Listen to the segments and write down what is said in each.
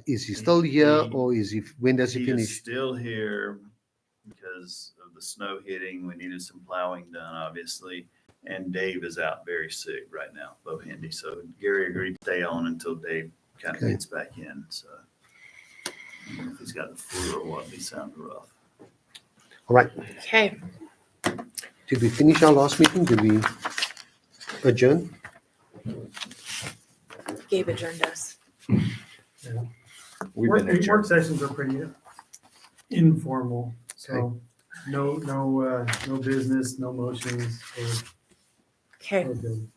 is he still here, or when does he He is finish? still here because of the snow hitting. We needed some plowing done, obviously. And Dave is out very sick right now, Bo Handy. So Gary agreed to stay on until Dave kind of Okay. gets back in. So I don't know if he's got the flu or what, he sounded rough. All right. Okay. Did we finish our last meeting? Did we adjourn? Gabe adjourned us. We've Work been adjourned. sessions are pretty informal, so no business, no motions. Okay. We're good.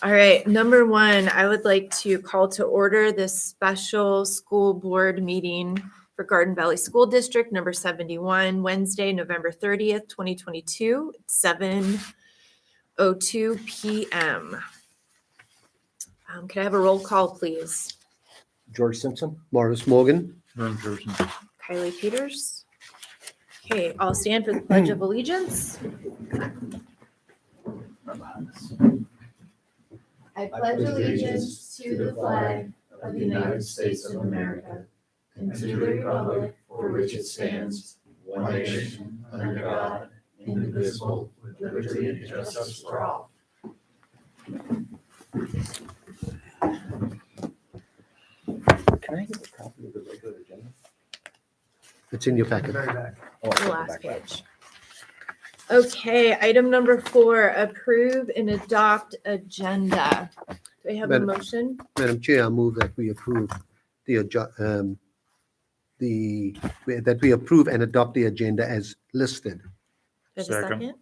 All right. Number one, I would like to call to order this special school board meeting for Garden Valley School District number 71, Wednesday, November 30th, 2022, 7:02 p.m. Can I have a roll call, please? George Simpson? Morris Morgan? Kylie Peters. Okay, I'll stand for the Pledge of Allegiance. Right behind us. I pledge allegiance to the flag of the United States of America and to the republic for which it stands, one nation, under God, indivisible, with liberty and justice for all. Can I get a copy of the regular agenda? It's in your packet. Very back. Oh, The last page. Okay, item number 4, approve and adopt agenda. Do I have a Madam- motion? Madam Chair, I move that we approve that we approve and adopt the agenda as listed. Do I have a Second. second?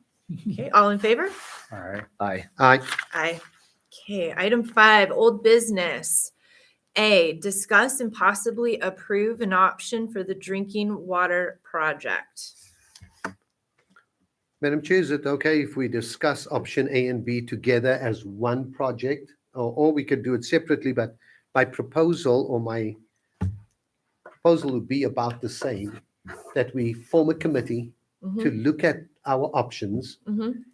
Okay, all in favor? All right. Aye. Aye. Aye. Okay, item 5, old business. A, discuss and possibly approve an option for the drinking water project. Madam Chair, is it okay if we discuss option A and B together as one project? Or we could do it separately, but my proposal would be about the same, that we form a committee to look at our options. Mhm.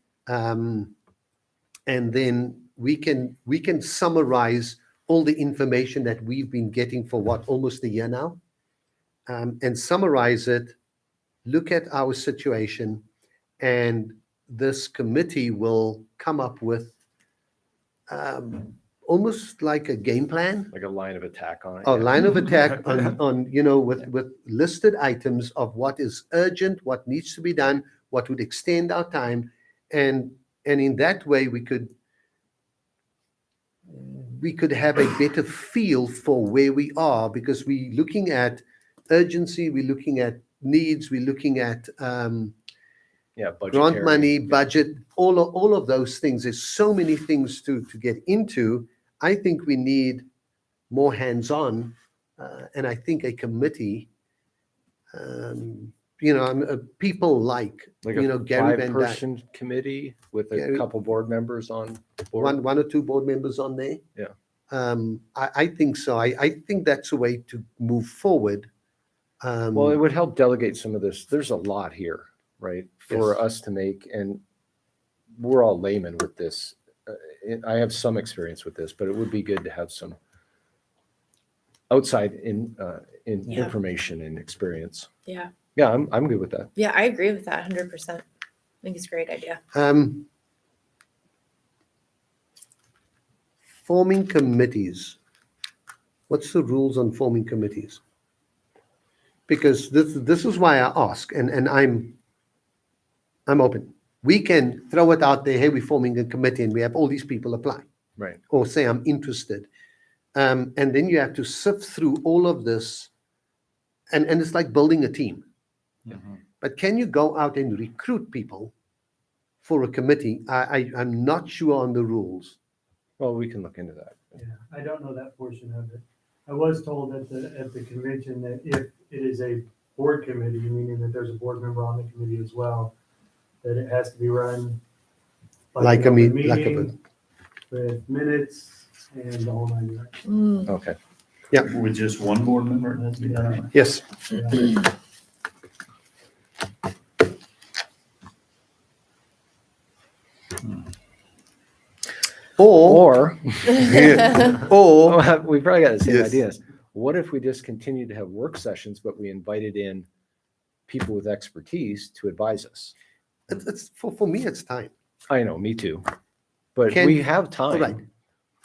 And then we can summarize all the information that we've been getting for almost a year now, and summarize it, look at our situation, and this committee will come up with almost like a game plan, Like a line of attack on it. a yeah. line of attack on with listed items of what is urgent, what needs to be done, what would extend our time, and in that way we could have a better feel for where we are, because we're looking at urgency, we're looking at needs, we're looking at Yeah, grant budgetary. money, budget, all of those things. There's so many things to get into. I think we need more hands-on, and I think a committee, people like Like Gary a Van Dyke, 5-person committee with a Gary- couple board members on board. one or two board members on there. Yeah. I think so. I think that's a way to move forward. Well, it would help delegate some of this. There's a lot here, right? For us to make, and we're all laymen with this. I have some experience with this, but it would be good to have some outside in Yeah. information and experience. Yeah. Yeah, I'm good with that. Yeah, I agree with that 100%. I think it's a great idea. Forming committees. What's the rules on forming committees? Because this is why I ask, and I'm open. We can throw it out there, hey, we're forming a committee and we have all these people apply, Right. or say I'm interested. And then you have to sift through all of this, and it's like building a team. But can you go out and recruit people for a committee? I'm not sure on the rules. Well, we can look into that. Yeah, I don't know that portion of it. I was told at the convention that if it is a board committee, meaning that there's a board member on the committee as well, that it has to be run Like an a open meeting, with minutes and the whole 9 yards. Mm. Okay. With just one board member, it has to be done. Yes. Yeah. Or, Or, or we probably got the same Yes. ideas. What if we just continued to have work sessions, but we invited in people with expertise to advise us? It's for me, it's time. I know, me too. But Can- we have All right. time.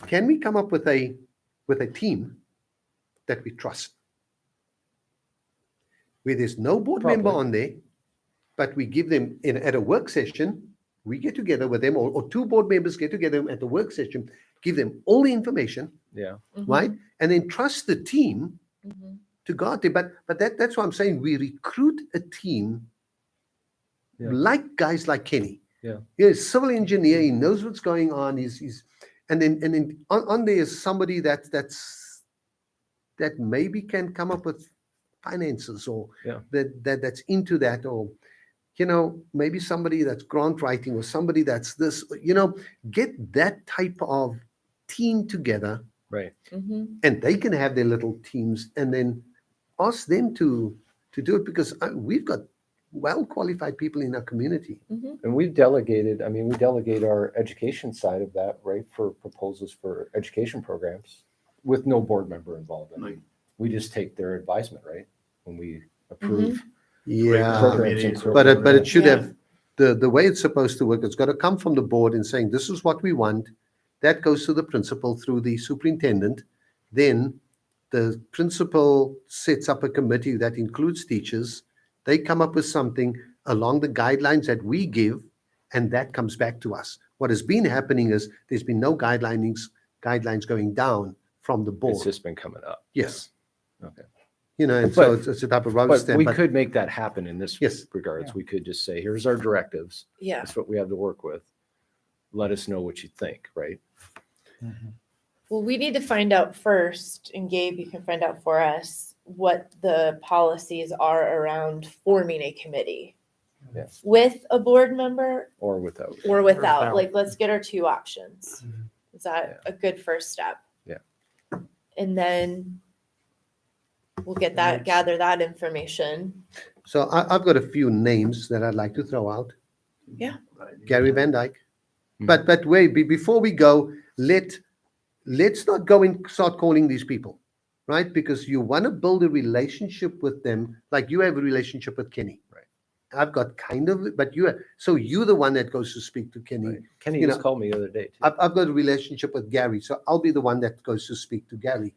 Can we come up with a team that we trust? Where there's no board member Probably. on there, but we give them at a work session, we get together with them, or two board members get together at the work session, give them all the information, Yeah. right? And then trust the team Mhm. to go out there. But that's why I'm saying we recruit a team Yeah. like guys like Kenny. Yeah. He's a civil engineer. He knows what's going on. He's and then on there is somebody that maybe can come up with finances or Yeah. that's into that, or maybe somebody that's grant writing, or somebody that's this, get that type of team together, Right. Mhm. and they can have their little teams, and then ask them to do it, because we've got well qualified people in our community. Mhm. And we've delegated, I mean, we delegate our education side of that, right, for proposals for education programs with no board member involvement. Like- We just take their advisement, right? When we approve. Yeah, programs and Committees. but it should Yeah. have the way it's supposed to work. It's got to come from the board and saying this is what we want. That goes to the principal through the superintendent. Then the principal sets up a committee that includes teachers. They come up with something along the guidelines that we give, and that comes back to us. What has been happening is there's been no guidelines going down from the It's board. just been coming up. Yes. Okay. And so But- it's a type of rubber But stamp. we But could make that happen in this Yes. regards. We could just say, here's our directives. Yeah. That's what we have to work with. Let us know what you think, right? Well, we need to find out first, and Gabe, you can find out for us what the policies are around forming a committee. Yeah. With a board member Or without. or without. without. Like, let's get our two options. Mhm. Is that a good first step? Yeah. And then we'll get And that, that's- gather that information. so I've got a few names that I'd like to throw out. Right. Gary Van Dyke. Mhm. But wait, before we go, let's not go and start calling these people, right? Because you want to build a relationship with them, like you have a relationship with Kenny. Right. I've got kind of, but so you're the one that goes to speak to Kenny. Right. Kenny You just know, called me the other day. too. I've got a relationship with Gary, so I'll be the one that goes to speak to Gary.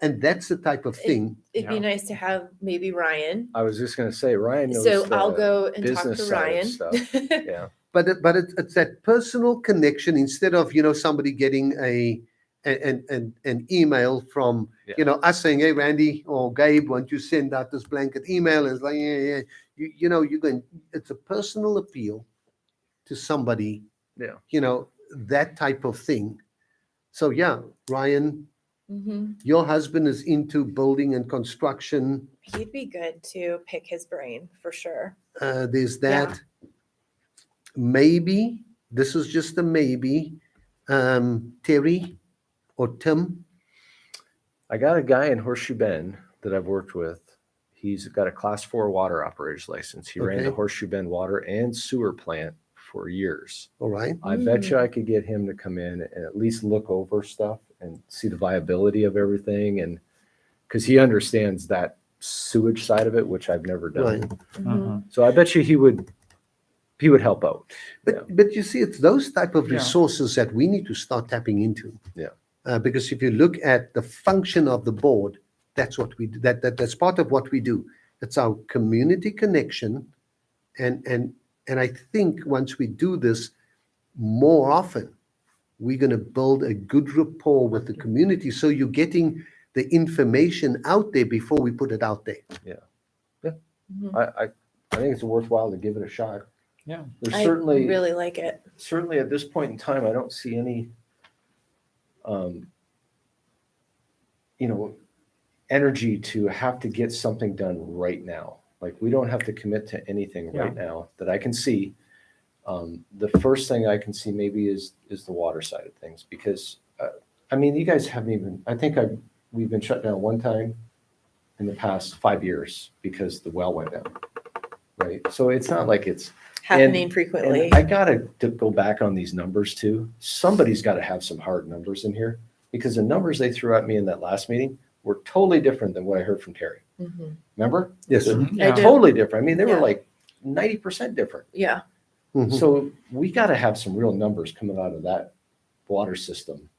And that's the type of thing. It'd be nice to have maybe Ryan. I was just gonna say, Ryan knows. So I'll the- go and talk business to side of Ryan. stuff. Yeah. But it's that personal connection, instead of somebody getting an email from Yeah. us saying, hey Randy or Gabe, why don't you send out this blanket email? And it's like, yeah. You're going, it's a personal appeal to somebody. Yeah. That type of thing. So yeah, Ryan, Mhm. your husband is into building and construction. He'd be good to pick his brain for sure. There's that. Maybe, this is just a maybe, Terry or Tim. I got a guy in Horseshoe Bend that I've worked with. He's got a class 4 water operator's license. He ran the Okay. Horseshoe Bend water and sewer plant for years. All right. I bet you I could get him to come in and at least look over stuff and see the viability of everything. And because he understands that sewage side of it, which I've never done. Right. Mhm. So I bet you he would help out. But you see, it's those type of Yeah. resources that we need to start tapping into. Yeah. Because if you look at the function of the board, that's what we do. That's part of what we do. It's our community connection, and I think once we do this more often, we're going to build a good rapport with the community. So you're getting the information out there before we put it out there. Mhm. I think it's worthwhile to give it a shot. Yeah. There's I certainly really like it. certainly at this point in time, I don't see any, energy to have to get something done right now. Like we don't have to commit to anything right now that I can see. The first thing I can see maybe is the water side of things, because you guys haven't even. I think we've been shut down one time in the past 5 years because the well went down. Right, so it's not like it's Happening frequently. And I gotta go back on these numbers too. Somebody's got to have some hard numbers in here, because the numbers they threw at me in that last meeting were totally different than what I heard from Terry. Mhm. Remember? Yes. I Yeah. do. Totally different. I mean, they were Yeah. like 90% different. Yeah. Mhm. So we got to have some real numbers coming out of that water system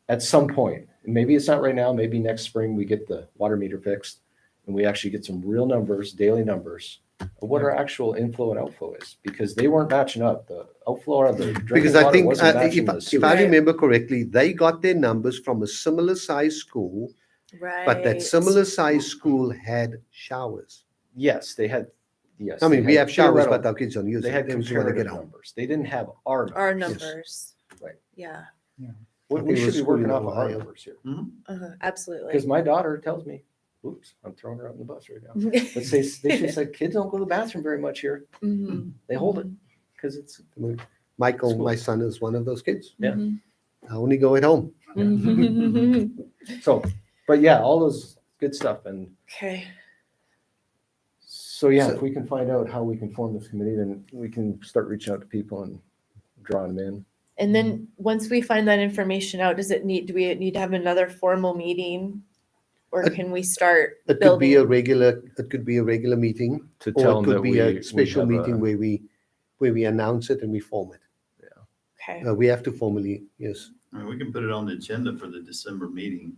at some point. And maybe it's not right now. Maybe next spring we get the water meter fixed and we actually get some real numbers, daily numbers of what our actual inflow and outflow is, because they weren't matching up. The outflow out of the drinking Because I water think, wasn't matching the if sewage. I Right. remember correctly, they got their numbers from a similar size school, Right. but that similar size school had showers. Yes, they had. Yes, I mean, they we had have showers, theoretical- but our kids don't use they it. had They just want to get comparative home. numbers. They didn't have our numbers. Our Yes. numbers. Right. Yeah. I We think it should was be working schooling off of our Ohio. numbers here. Absolutely. Because my daughter tells me, oops, I'm throwing her out in the bus right now. But they say kids don't go to the bathroom very much here. Mhm. They hold it because it's Michael, School. my son, is one of those kids. Yeah. Mhm. I only go at home. Mhm. so. But yeah, all those good stuff. And Okay. so yeah, So- if we can find out how we can form this committee, then we can start reaching out to people and drawing them in. And then once we find that information out, do we need to have another formal meeting? Or Uh, can we start It could be a building? regular meeting, To or tell it them could that be we a special have meeting where we announce it and we form it. Okay. We have to formally, yes. I mean, we can put it on the agenda for the December meeting.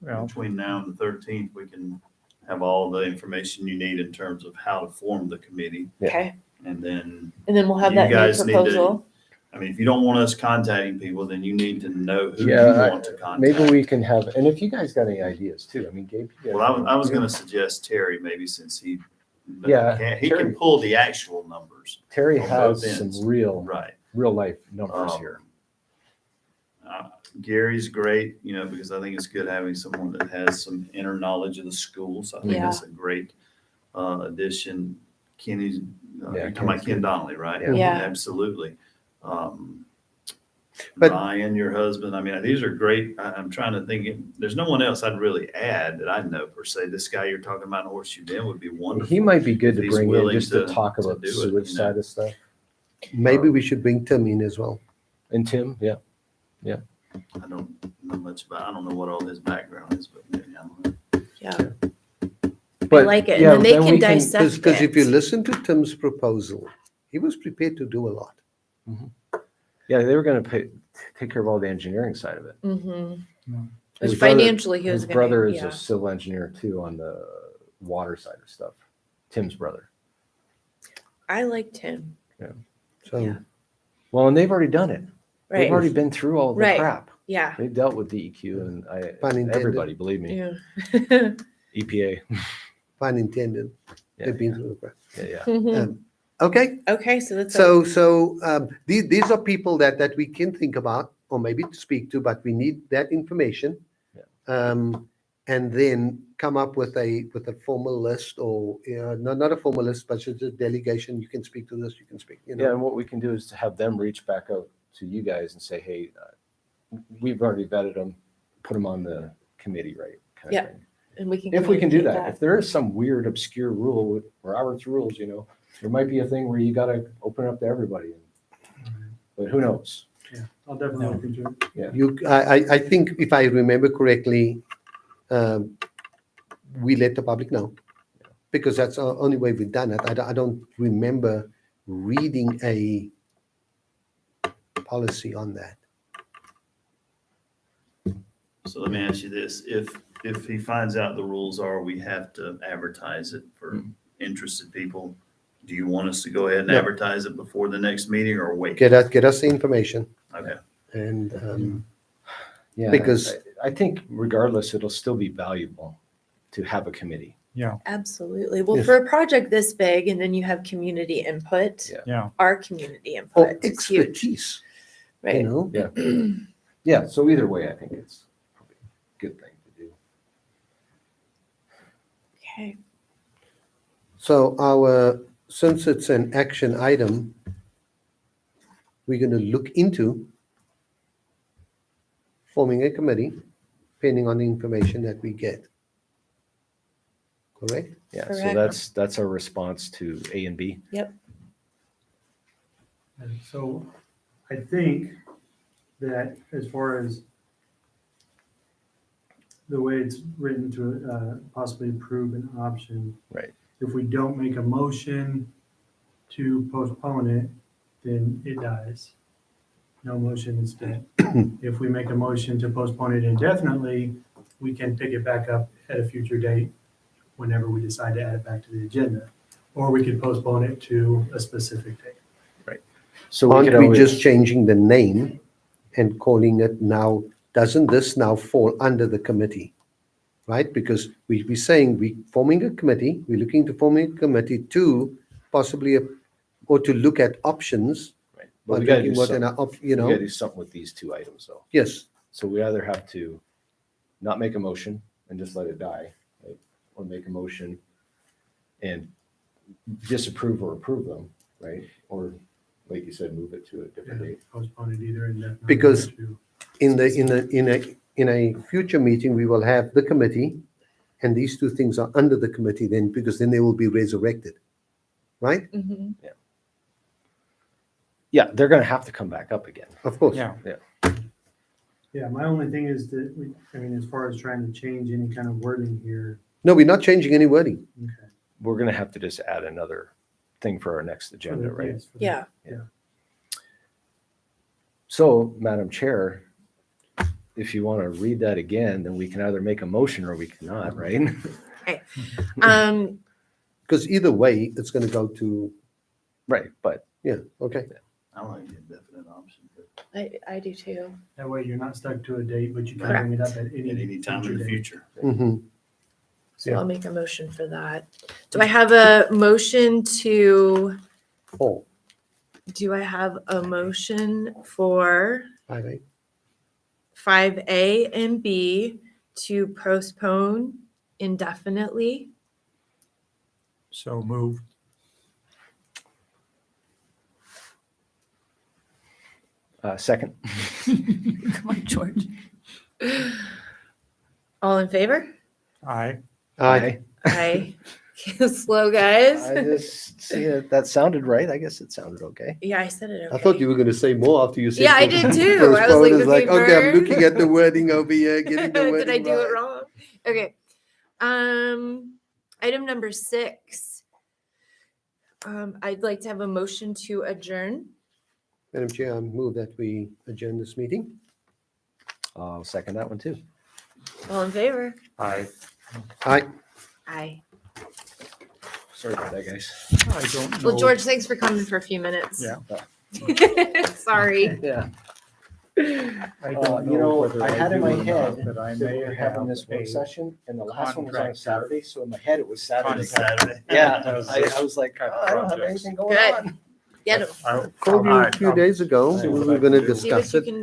Well, Between now and the 13th, we can have all the information you need in terms of how to form the committee. Yeah. Okay. And then, And then we'll have You that new guys need to- proposal. I mean, if you don't want us contacting people, then you need to know who you Yeah, want to contact. Maybe we can have, and if you guys got any ideas too, I mean, Gabe. you Well, guys- I was going to suggest Terry, maybe since he Yeah, he Terry- can pull the actual numbers. Terry on has both some ends. real Right. life numbers Um, here. Gary's great, because I think it's good having someone that has some inner knowledge of the schools. I think Yeah. that's a great addition. Kenny's, Yeah, you're talking Kenny's about Ken good. Donnelly, right? Yeah. Yeah. Absolutely. But- Ryan, your husband, I mean, these are great. I'm trying to think, there's no one else I'd really add that I know per se. This guy you're talking about in Horseshoe Bend would be wonderful. He might be good if to he's bring in willing just to to- talk to about do it, sewage side of stuff. Maybe we should bring Tim in as well. And Tim, yeah. I don't know much about, I don't know what all his background is, but maybe I don't know. Yeah. But like it. And yeah, then they we can dissect Because if you it. listen to Tim's proposal, he was prepared to do a lot. Yeah, they were going to take care of all the engineering side of it. Mhm. Yeah. Which His brother- financially he was His gonna. brother is yeah. a civil engineer too on the water side of stuff. Tim's brother. I liked him. So Yeah. Well, and they've already done it. They've Right. already been through all the Right. crap. Yeah. They've dealt with DEQ and Pun intended. everybody, believe me, Yeah. EPA. pun intended. Yeah, They've been through the crap. yeah. Mhm. Okay, Okay, so that's. these are people that we can think about or maybe speak to, but we need that information. And then come up with a formal list, or not a formal list, but just a delegation. You can speak to this, you can speak, Yeah, and what we can do is to have them reach back out to you guys and say, hey, we've already vetted them, put them on the committee, right? kind of Yeah. thing. And we can. If we can do communicate that, if there is some weird obscure rule with Robert's rules, there might be a thing where you got to open it up to everybody. But who knows? Yeah, I'll definitely look into it. I think if I remember correctly, we let the public know, because that's the only way we've done it. I don't remember reading a policy on that. So let me ask you this, if he finds out the rules are, we have to advertise it for interested people. Do you want us to go ahead and No. advertise it before the next meeting or wait? Get us the information, Okay. and Yeah, Because- I think regardless, it'll still be valuable to have a committee. Absolutely. Well, Yes. for a project this big, and then you have community input. Yeah. Yeah. Our community or input is huge, expertise, right? Yeah. Yeah, so either way, I think it's probably a good thing to do. Okay. So since it's an action item, we're going to look into forming a committee, depending on the information that we get. Correct? Yeah, so Correct. that's our response to A and B. And so I think that as far as the way it's written to possibly approve an option. Right. If we don't make a motion to postpone it, then it dies. No motion is dead. If we make a motion to postpone it indefinitely, we can pick it back up at a future date whenever we decide to add it back to the agenda. Or we could postpone it to a specific date. So we Aren't could we always, just changing the name and calling it now, doesn't this now fall under the committee? Right? Because we're saying we're forming a committee, we're looking to forming a committee to possibly, or to look at options. right. By But we gotta do looking what something, an we gotta know, do something with these two items though. yes, So we either have to not make a motion and just let it die, right? Or make a motion and disapprove or approve them, right? Or like you said, move it to a different date. Postpone it either indefinitely. Because- or to- in a future meeting, we will have the committee, and these two things are under the committee then, because then they will be resurrected, right? Mhm. Yeah, they're gonna have to come back up again. Of course. Yeah. Yeah, my only thing is that, as far as trying to change any kind of wording here, No, we're not changing any wording. okay. We're gonna have to just add another thing for our next agenda, right? Yes, for the- Yeah. So, Madam Chair, if you want to read that again, then we can either make a motion or we cannot, right? Um, Because either way, it's going to go to, Right, but yeah, okay. I like the indefinite option, but I do too. That way you're not stuck to a date, but you can bring it up at at any time in the date. future. Mhm. So Yeah. I'll make a motion for that. Do I have a motion to, Four, do I have a motion for 5A. 5A and B to postpone indefinitely? So moved. second, Come on, George. All in favor? Aye. Aye. Aye. Slow, guys. I just see it. That sounded right. I guess it sounded okay. Yeah, I said it okay. I thought you were going to say more after you said. Yeah, I did too. I was postpone. like, It's okay, I'm looking looking at the wording over here, getting the wording Did I do it right. wrong? Okay. Item number 6. I'd like to have a motion to adjourn. Madam Chair, I move that we adjourn this meeting. I'll second that one too. All in favor? Aye. Aye. Aye. Sorry about that, guys. I don't know. Well, George, thanks for coming for a few minutes. Yeah. Sorry. Yeah. I don't You know, whether I had in do my or not, head But I that may we were having have this work a session and the last one was on a contractor. Saturday, so in my head it was On Saturday. Saturday. Yeah, Does I was like, kind of I don't have projects. anything going Good. on. Yeah, no. Called you a few days ago, see we what were I going to can do. See what discuss you it. can